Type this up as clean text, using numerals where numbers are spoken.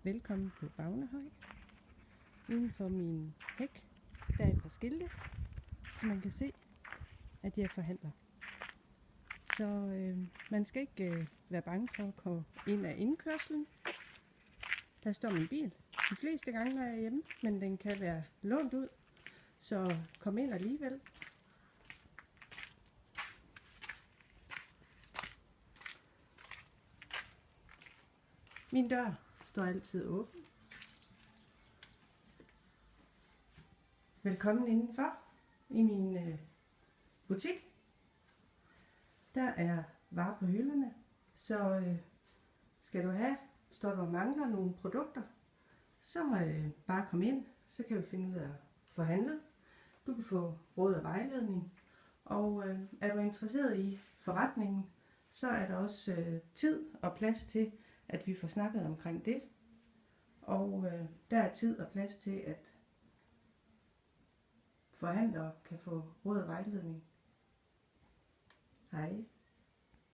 Velkommen på Bagnehøj. Uden for min hæk, der er et par skilte, så man kan se, at jeg forhandler. Så man skal ikke være bange for at komme ind af indkørslen. Der står min bil. De fleste gange når jeg er hjemme, men den kan være lånt ud, så kom ind alligevel. Min dør står altid åben. Velkommen indenfor i min butik. Der er varer på hylderne, så skal du have, står du og mangler nogle produkter, så bare kom ind, så kan vi finde ud af at forhandle. Du kan få råd og vejledning, og er du interesseret i forretningen, så er der også tid og plads til, at vi får snakket omkring det. Og der er tid og plads til, at forhandlere kan få råd og vejledning. Hej.